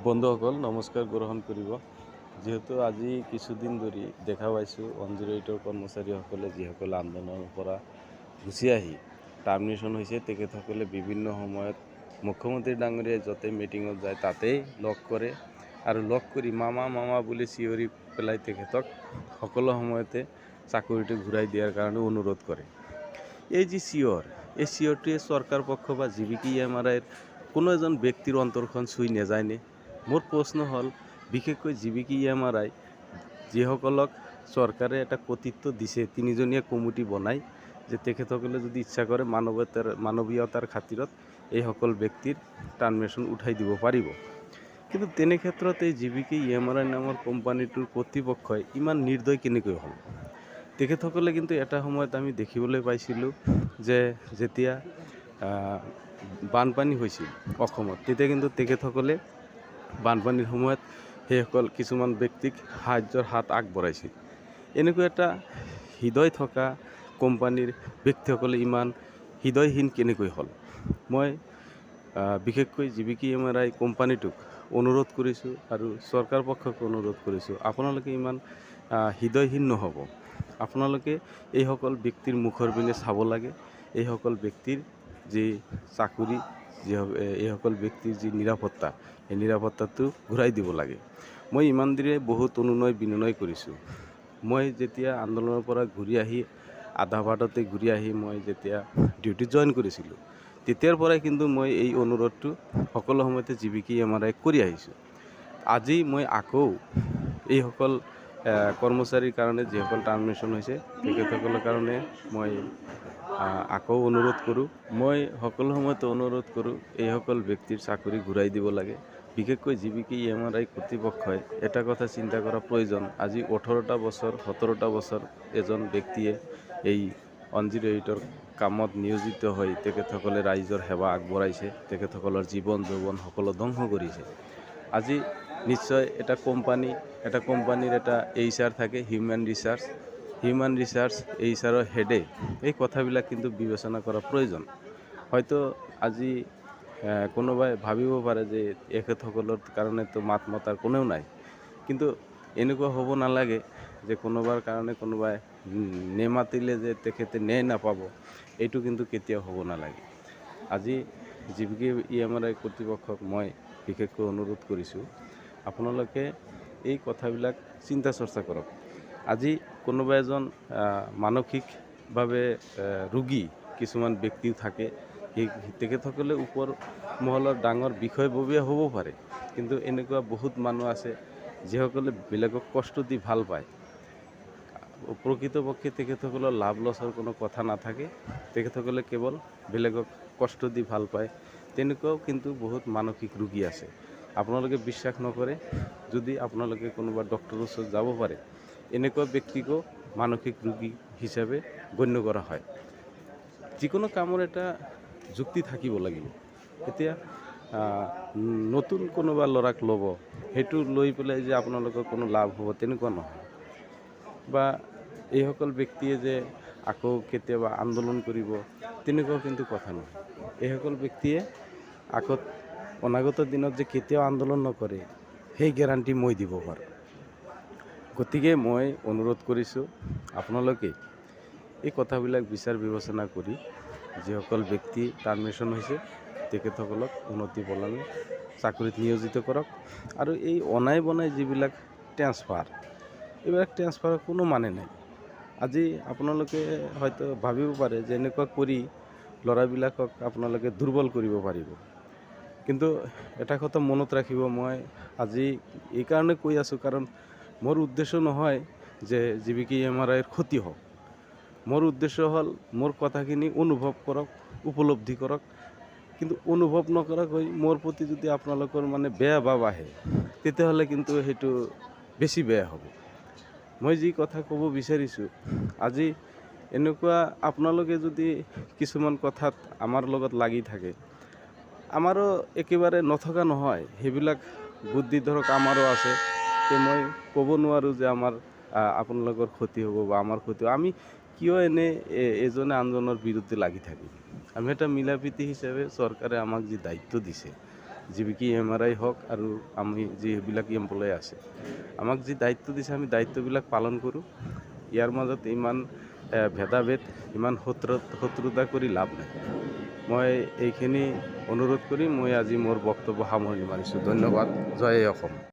বন্ধুসকল নমস্কাৰ গ্ৰহণ কৰিব। যেহেতু আজি কিছুদিন ধৰি দেখা পাইছোঁ অঞ্জিৰৈটৰ কৰ্মচাৰীসকলে যিসকলে আন্দোলনৰ পৰা গুচি আহি টাৰ্মিনেশ্যন হৈছে, তেখেতসকলে বিভিন্ন সময়ত মুখ্যমন্ত্ৰী ডাঙৰীয়াই য'তে মিটিঙত যায় তাতেই লগ কৰে আৰু লগ কৰি মামা বুলি চিঞৰি পেলাই তেখেতক সকলো সময়তে চাকৰিটো ঘূৰাই দিয়াৰ কাৰণে অনুৰোধ কৰে। এই যি চিঞৰ, এই চিঞৰটোৱে চৰকাৰ পক্ষ বা JBK-MRIৰ কোনো এজন ব্যক্তিৰ অন্তৰখন চুই নাযায়নে? মোৰ প্ৰশ্ন হ'ল, বিশেষকৈ JBK-MRI যিসকলক চৰকাৰে এটা কৰ্তৃত্ব দিছে, তিনিজনীয়া কমিটি বনাই যে তেখেতসকলে যদি ইচ্ছা কৰে মানৱীয়তাৰ খাতিৰত এইসকল ব্যক্তিৰ টাৰ্মিনেশ্যন উঠাই দিব পাৰিব। কিন্তু তেনে ক্ষেত্ৰত এই JBK-MRI নামৰ কোম্পানীটোৰ কৰ্তৃপক্ষই ইমান নিৰ্দয় কেনেকৈ হ'ল? তেখেতসকলে কিন্তু এটা সময়ত আমি দেখিবলৈ পাইছিলোঁ যে যেতিয়া বানপানী হৈছিল অসমত, তেতিয়া কিন্তু তেখেতসকলে বানপানীৰ সময়ত সেইসকল কিছুমান ব্যক্তিক সাহায্যৰ হাত আগবঢ়াইছিল। এনেকুৱা এটা হৃদয় থকা কোম্পানীৰ ব্যক্তিসকলে ইমান হৃদয়হীন কেনেকৈ হ'ল? মই বিশেষকৈ JBK-MRI কোম্পানীটোক অনুৰোধ কৰিছোঁ আৰু চৰকাৰ পক্ষক অনুৰোধ কৰিছোঁ, আপোনালোকে ইমান হৃদয়হীন নহ'ব। আপোনালোকে এইসকল ব্যক্তিৰ মুখৰ পিনে চাব লাগে। এইসকল ব্যক্তিৰ যি চাকৰি, এইসকল ব্যক্তিৰ যি নিৰাপত্তা, এই নিৰাপত্তাটো ঘূৰাই দিব লাগে। মই ইমান দিনে বহুত অনুনয় বিনয় কৰিছোঁ। মই যেতিয়া আন্দোলনৰ পৰা ঘূৰি আহি আধা বাটতে ঘূৰি আহি মই যেতিয়া ডিউটিত জইন কৰিছিলোঁ, তেতিয়াৰ পৰাই কিন্তু মই এই অনুৰোধটো সকলো সময়তে JBK-MRI কৰি আহিছোঁ। আজি মই আকৌ এইসকল কৰ্মচাৰীৰ কাৰণে যিসকল টাৰ্মিনেশ্যন হৈছে তেখেতসকলৰ কাৰণে মই আকৌ অনুৰোধ কৰোঁ। মই সকলো সময়তে অনুৰোধ কৰোঁ, এইসকল ব্যক্তিৰ চাকৰি ঘূৰাই দিব লাগে। বিশেষকৈ JBK-MRI কৰ্তৃপক্ষই এটা কথা চিন্তা কৰা প্ৰয়োজন, আজি 18টা বছৰ 17টা বছৰ এজন ব্যক্তিয়ে এই অঞ্জিৰৈটৰ কামত নিয়োজিত হৈ তেখেতসকলে ৰাইজৰ সেৱা আগবঢ়াইছে, তেখেতসকলৰ জীৱন যৌৱন সকলো ধ্বংস কৰিছে। আজি নিশ্চয় এটা কোম্পানীৰ এটা HR থাকে, হিউমেন ৰিচাৰ্চ HRৰ হেডে এই কথাবিলাক কিন্তু বিবেচনা কৰা প্ৰয়োজন। হয়তো আজি কোনোবাই ভাবিব পাৰে যে এখেতসকলৰ কাৰণেতো মাত মতাৰ কোনেও নাই, কিন্তু এনেকুৱা হ'ব নালাগে যে কোনোবাৰ কাৰণে কোনোবাই নেমাতিলে যে তেখেতে ন্যায় নাপাব, এইটো কিন্তু কেতিয়াও হ'ব নালাগে। আজি JBK-MRI কৰ্তৃপক্ষক মই বিশেষকৈ অনুৰোধ কৰিছোঁ, আপোনালোকে এই কথাবিলাক চিন্তা চৰ্চা কৰক। আজি কোনোবা এজন মানসিকভাৱে ৰোগী কিছুমান ব্যক্তিও থাকে, তেখেতসকলে ওপৰ মহলৰ ডাঙৰ বিষয়ববীয়া হ'ব পাৰে, কিন্তু এনেকুৱা বহুত মানুহ আছে যিসকলে বেলেগক কষ্ট দি ভাল পায়। প্ৰকৃতপক্ষে তেখেতসকলৰ লাভ লছৰ কোনো কথা নাথাকে, তেখেতসকলে কেৱল বেলেগক কষ্ট দি ভাল পায়। তেনেকুৱাও কিন্তু বহুত মানসিক ৰোগী আছে। আপোনালোকে বিশ্বাস নকৰে যদি আপোনালোকে কোনোবা ডক্টৰৰ ওচৰত যাব পাৰে, এনেকুৱা ব্যক্তিকো মানসিক ৰোগী হিচাপে গণ্য কৰা হয়। যিকোনো কামৰ এটা যুক্তি থাকিব লাগিব। এতিয়া নতুন কোনোবা ল'ৰাক ল'ব, সেইটো লৈ পেলাই যে আপোনালোকৰ কোনো লাভ হ'ব তেনেকুৱা নহয়। বা এইসকল ব্যক্তিয়ে যে আকৌ কেতিয়াবা আন্দোলন কৰিব তেনেকুৱাও কিন্তু কথা নহয়। এইসকল ব্যক্তিয়ে অনাগত দিনত যে কেতিয়াও আন্দোলন নকৰে সেই গেৰাণ্টি মই দিব পাৰোঁ। গতিকে মই অনুৰোধ কৰিছোঁ, আপোনালোকে এই কথাবিলাক বিচাৰ বিবেচনা কৰি যিসকল ব্যক্তি টাৰ্মিনেশ্যন হৈছে তেখেতসকলক উন্নতি পলমে চাকৰিত নিয়োজিত কৰক। আৰু এই অনাই বনাই যিবিলাক ট্ৰেন্সফাৰৰ কোনো মানে নাই। আজি আপোনালোকে হয়তো ভাবিব পাৰে যে এনেকুৱা কৰি ল'ৰাবিলাকক আপোনালোকে দুৰ্বল কৰিব পাৰিব, কিন্তু এটা কথা মনত ৰাখিব, মই আজি এইকাৰণে কৈ আছোঁ কাৰণ মোৰ উদ্দেশ্য নহয় যে JBK-MRIৰ ক্ষতি হওক। মোৰ উদ্দেশ্য হ'ল মোৰ কথাখিনি অনুভৱ কৰক, উপলব্ধি কৰক। কিন্তু অনুভৱ নকৰাকৈ মোৰ প্ৰতি যদি আপোনালোকৰ বেয়া ভাৱ আহে, তেতিয়াহ'লে কিন্তু সেইটো বেছি বেয়া হ'ব। মই যি কথা ক'ব বিচাৰিছোঁ, আজি এনেকুৱা আপোনালোকে যদি কিছুমান কথাত আমাৰ লগত লাগি থাকে, আমাৰো একেবাৰে নথকা নহয়, সেইবিলাক বুদ্ধি ধৰক আমাৰো আছে। মই ক'ব নোৱাৰোঁ যে আপোনালোকৰ ক্ষতি হ'ব বা আমাৰ ক্ষতি হ'ব। আমি কিয় এজনে আনজনৰ বিৰুদ্ধে লাগি থাকিম? আমি এটা মিলাপ্ৰীতি হিচাপে চৰকাৰে আমাক যি দায়িত্ব দিছে, জীৱিকি MRI হওক আৰু আমি যিবিলাক এমপ্লয় আছে, আমাক যি দায়িত্ব দিছে আমি দায়িত্ববিলাক পালন কৰোঁ। ইয়াৰ মাজত ইমান ভেদাভেদ, ইমান শত্ৰুতা কৰি লাভ নাই। মই এইখিনি অনুৰোধ কৰি মই আজি মোৰ বক্তব্য সামৰণি মাৰিছোঁ। ধন্যবাদ। জয় অসম।